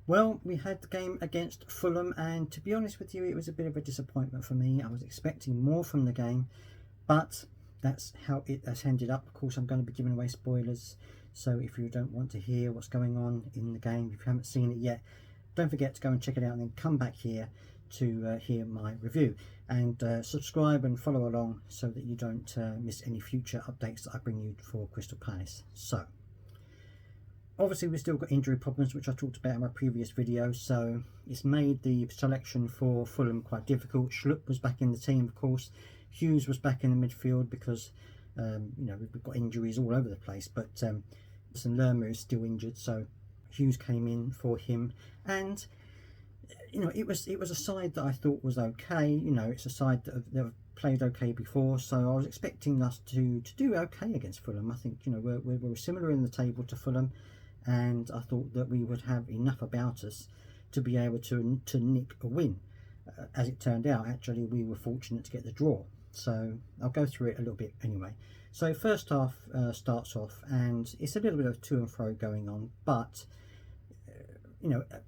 Well, we had the game against Fulham, and to be honest with you, it was a bit of a disappointment for me. I was expecting more from the game, but that's how it has ended up. Of course, I'm going to be giving away spoilers, so if you don't want to hear what's going on in the game, if you haven't seen it yet, don't forget to go and check it out and then come back here to hear my review. And subscribe and follow along so that you don't miss any future updates that I bring you for Crystal Palace. So, obviously we've still got injury problems, which I talked about in my previous video, so it's made the selection for Fulham quite difficult. Schlupp was back in the team, of course. Hughes was back in the midfield because we've got injuries all over the place, but Lerma is still injured, so Hughes came in for him. And it was a side that I thought was okay. It's a side that have played okay before, so I was expecting us to do okay against Fulham. I think we're similar in the table to Fulham, and I thought that we would have enough about us to be able to nick a win. As it turned out, actually, we were fortunate to get the draw. So I'll go through it a little bit anyway. So first half starts off, and it's a little bit of to and fro going on, but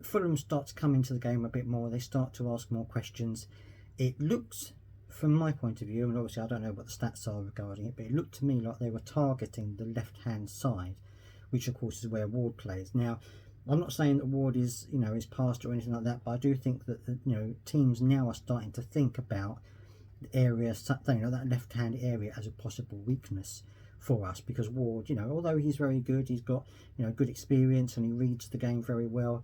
Fulham starts coming to the game a bit more. They start to ask more questions. It looks, from my point of view, and obviously I don't know what the stats are regarding it, but it looked to me like they were targeting the left-hand side, which of course is where Ward plays. Now, I'm not saying that Ward is past or anything like that, but I do think that teams now are starting to think about the area, that left-hand area as a possible weakness for us, because Ward, although he's very good, he's got good experience and he reads the game very well.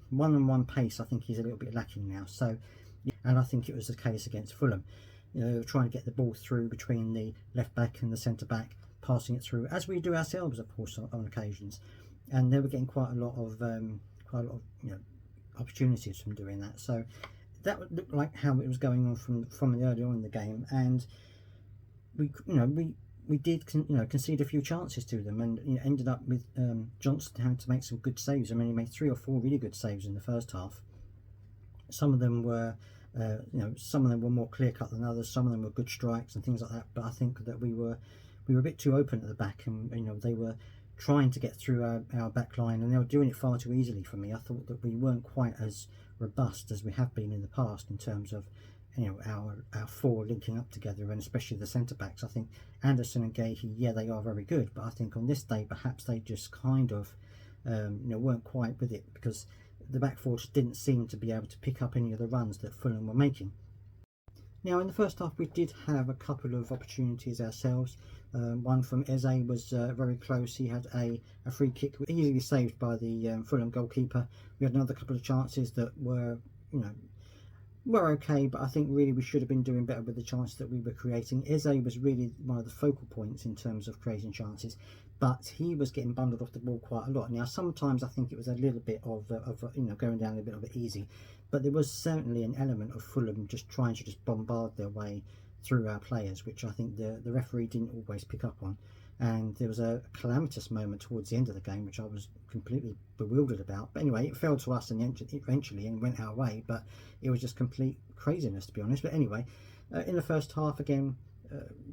One-on-one pace, I think he's a little bit lacking now. So, and I think it was the case against Fulham. Trying to get the ball through between the left back and the centre back, passing it through, as we do ourselves, of course, on occasions. And they were getting quite a lot of opportunities from doing that. So that looked like how it was going on from the early on in the game, and we did concede a few chances to them, and ended up with Johnson having to make some good saves. I mean, he made 3 or 4 really good saves in the first half. Some of them were more clear cut than others. Some of them were good strikes and things like that. But I think that we were a bit too open at the back, and they were trying to get through our back line, and they were doing it far too easily for me. I thought that we weren't quite as robust as we have been in the past in terms of our 4 linking up together, and especially the centre backs. I think Anderson and Gahey, they are very good, but I think on this day perhaps they just kind of weren't quite with it, because the back 4 just didn't seem to be able to pick up any of the runs that Fulham were making. Now, in the first half, we did have a couple of opportunities ourselves. One from Eze was very close. He had a free kick easily saved by the Fulham goalkeeper. We had another couple of chances that were okay, but I think really we should have been doing better with the chances that we were creating. Eze was really one of the focal points in terms of creating chances, but he was getting bundled off the ball quite a lot. Now, sometimes I think it was a little bit of going down a bit of it easy, but there was certainly an element of Fulham just trying to bombard their way through our players, which I think the referee didn't always pick up on. And there was a calamitous moment towards the end of the game, which I was completely bewildered about. But anyway, it fell to us eventually and went our way, but it was just complete craziness, to be honest. But anyway, in the first half, again,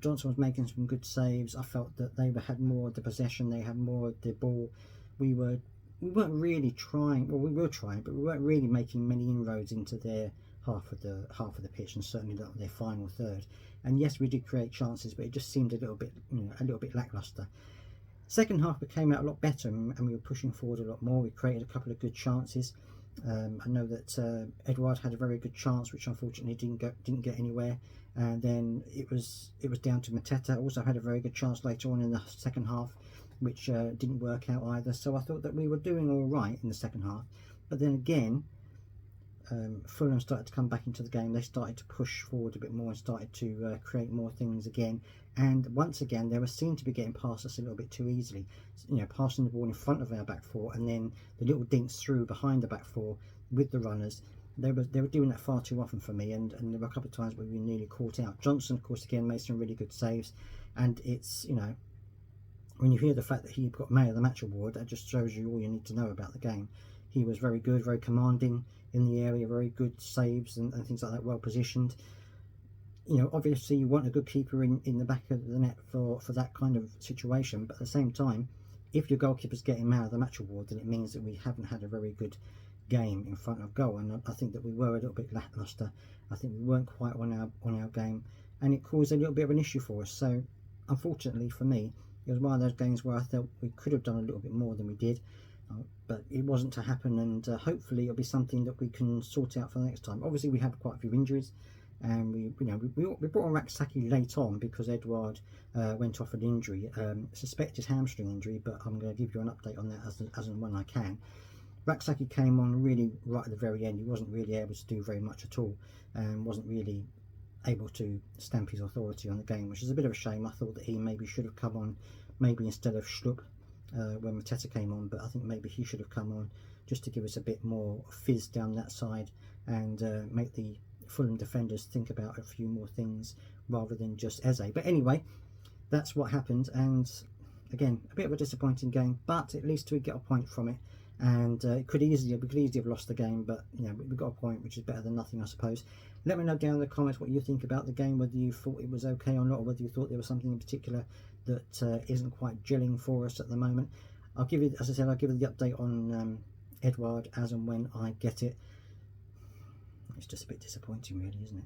Johnson was making some good saves. I felt that they had more of the possession, they had more of the ball. We weren't really trying, well, we were trying, but we weren't really making many inroads into their half of the pitch, and certainly not their final third. And yes, we did create chances, but it just seemed a little bit lackluster. Second half, we came out a lot better, and we were pushing forward a lot more. We created a couple of good chances. I know that Edouard had a very good chance, which unfortunately didn't get anywhere. And then it was down to Mateta. Also had a very good chance later on in the second half, which didn't work out either. So I thought that we were doing all right in the second half. But then again, Fulham started to come back into the game. They started to push forward a bit more and started to create more things again. And once again, they were seen to be getting past us a little bit too easily. Passing the ball in front of our back 4, and then the little dinks through behind the back 4 with the runners. They were doing that far too often for me, and there were a couple of times where we were nearly caught out. Johnson, of course, again made some really good saves, and it's when you hear the fact that he got Man of the Match award, that just shows you all you need to know about the game. He was very good, very commanding in the area, very good saves and things like that, well positioned. Obviously you want a good keeper in the back of the net for that kind of situation, but at the same time, if your goalkeeper's getting man of the match award, then it means that we haven't had a very good game in front of goal, and I think that we were a little bit lacklustre. I think we weren't quite on our game, and it caused a little bit of an issue for us. So unfortunately for me, it was one of those games where I felt we could have done a little bit more than we did, but it wasn't to happen, and hopefully it'll be something that we can sort out for the next time. Obviously we had quite a few injuries, and we brought on Raksaki late on because Edouard went off an injury, suspected hamstring injury, but I'm going to give you an update on that as and when I can. Raksaki came on really right at the very end. He wasn't really able to do very much at all, and wasn't really able to stamp his authority on the game, which is a bit of a shame. I thought that he maybe should have come on, maybe instead of Schlupp when Mateta came on, but I think maybe he should have come on just to give us a bit more fizz down that side and make the Fulham defenders think about a few more things rather than just Eze. But anyway, that's what happened, and again, a bit of a disappointing game, but at least we get a point from it. And we could easily have lost the game, but you know, we got a point, which is better than nothing, I suppose. Let me know down in the comments what you think about the game, whether you thought it was okay or not, or whether you thought there was something in particular that isn't quite gelling for us at the moment. I'll give you, as I said, I'll give you the update on Edouard as and when I get it. It's just a bit disappointing, really, isn't it?